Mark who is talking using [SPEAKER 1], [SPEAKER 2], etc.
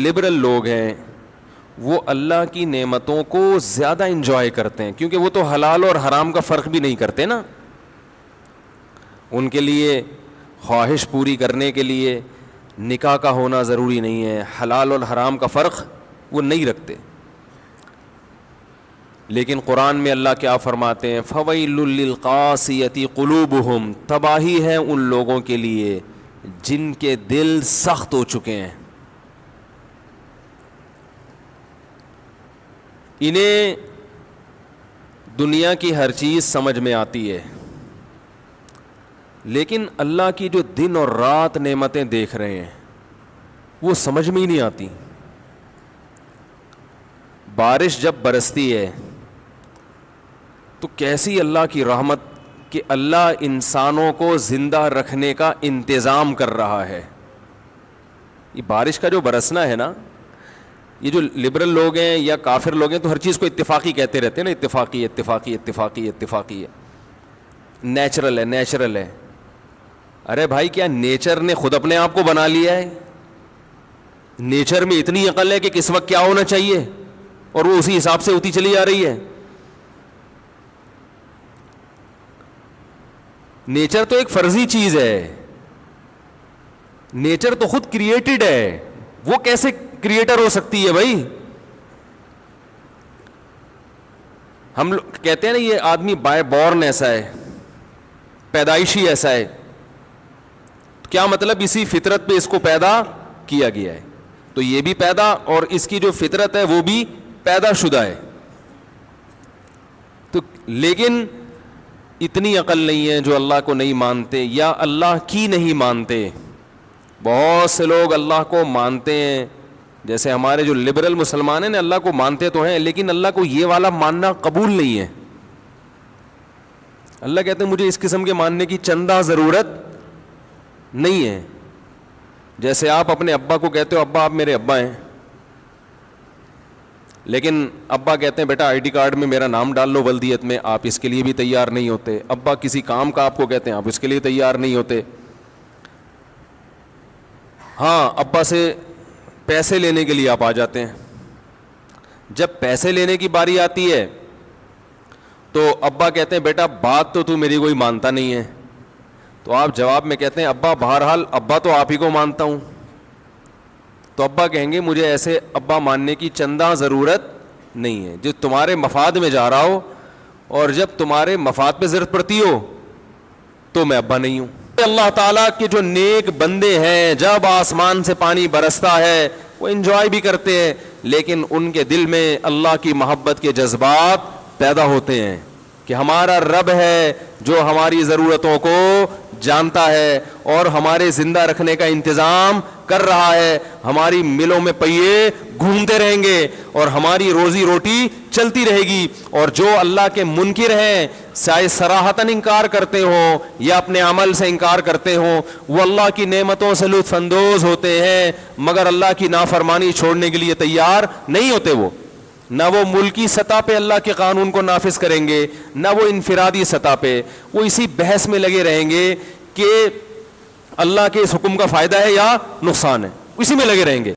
[SPEAKER 1] Liberal لوگ ہیں وہ اللہ کی نعمتوں کو زیادہ انجوائے کرتے ہیں، کیونکہ وہ تو حلال اور حرام کا فرق بھی نہیں کرتے نا. ان کے لیے خواہش پوری کرنے کے لیے نکاح کا ہونا ضروری نہیں ہے، حلال اور حرام کا فرق وہ نہیں رکھتے. لیکن قرآن میں اللہ کیا فرماتے ہیں؟ فَوَيْلٌ لِّلْقَاسِيَةِ قُلُوبُهُمْ، تباہی ہے ان لوگوں کے لیے جن کے دل سخت ہو چکے ہیں. انہیں دنیا کی ہر چیز سمجھ میں آتی ہے، لیکن اللہ کی جو دن اور رات نعمتیں دیکھ رہے ہیں وہ سمجھ میں ہی نہیں آتی. بارش جب برستی ہے تو کیسی اللہ کی رحمت کہ اللہ انسانوں کو زندہ رکھنے کا انتظام کر رہا ہے. یہ بارش کا جو برسنا ہے نا، یہ جو لبرل لوگ ہیں یا کافر لوگ ہیں تو ہر چیز کو اتفاقی کہتے رہتے ہیں نا، اتفاقی اتفاقی اتفاقی اتفاقی ہے، نیچرل ہے نیچرل ہے. ارے بھائی، کیا نیچر نے خود اپنے آپ کو بنا لیا ہے؟ نیچر میں اتنی عقل ہے کہ کس وقت کیا ہونا چاہیے اور وہ اسی حساب سے ہوتی چلی جا رہی ہے. نیچر تو ایک فرضی چیز ہے، نیچر تو خود کریٹڈ ہے، وہ کیسے کریٹر ہو سکتی ہے بھائی؟ ہم لوگ کہتے ہیں نا یہ آدمی بائی بورن ایسا ہے، پیدائشی ایسا ہے. کیا مطلب؟ اسی فطرت پہ اس کو پیدا کیا گیا ہے. تو یہ بھی پیدا، اور اس کی جو فطرت ہے وہ بھی پیدا شدہ ہے. تو لیکن اتنی عقل نہیں ہے جو اللہ کو نہیں مانتے یا اللہ کی نہیں مانتے. بہت سے لوگ اللہ کو مانتے ہیں، جیسے ہمارے جو لبرل مسلمان ہیں نا، اللہ کو مانتے تو ہیں لیکن اللہ کو یہ والا ماننا قبول نہیں ہے. اللہ کہتے ہیں مجھے اس قسم کے ماننے کی چندہ ضرورت نہیں ہے. جیسے آپ اپنے ابا کو کہتے ہو ابا آپ میرے ابا ہیں، لیکن ابا کہتے ہیں بیٹا آئی ڈی کارڈ میں میرا نام ڈال لو ولدیت میں، آپ اس کے لیے بھی تیار نہیں ہوتے. ابا کسی کام کا آپ کو کہتے ہیں، آپ اس کے لیے تیار نہیں ہوتے. ہاں، ابا سے پیسے لینے کے لیے آپ آ جاتے ہیں. جب پیسے لینے کی باری آتی ہے تو ابا کہتے ہیں بیٹا بات تو میری کوئی مانتا نہیں ہے. تو آپ جواب میں کہتے ہیں ابا بہرحال ابا تو آپ ہی کو مانتا ہوں. تو ابا کہیں گے مجھے ایسے ابا ماننے کی چندہ ضرورت نہیں ہے، جو تمہارے مفاد میں جا رہا ہو، اور جب تمہارے مفاد پہ ضرورت پڑتی ہو تو میں ابا نہیں ہوں. اللہ تعالیٰ کے جو نیک بندے ہیں جب آسمان سے پانی برستا ہے وہ انجوائے بھی کرتے ہیں، لیکن ان کے دل میں اللہ کی محبت کے جذبات پیدا ہوتے ہیں کہ ہمارا رب ہے جو ہماری ضرورتوں کو جانتا ہے اور ہمارے زندہ رکھنے کا انتظام کر رہا ہے. ہماری ملوں میں پہیے گھومتے رہیں گے اور ہماری روزی روٹی چلتی رہے گی. اور جو اللہ کے منکر ہیں، چاہے صراحتاً انکار کرتے ہوں یا اپنے عمل سے انکار کرتے ہوں، وہ اللہ کی نعمتوں سے لطف اندوز ہوتے ہیں مگر اللہ کی نافرمانی چھوڑنے کے لیے تیار نہیں ہوتے. وہ نہ وہ ملکی سطح پہ اللہ کے قانون کو نافذ کریں گے، نہ وہ انفرادی سطح پہ. وہ اسی بحث میں لگے رہیں گے کہ اللہ کے اس حکم کا فائدہ ہے یا نقصان ہے، اسی میں لگے رہیں گے.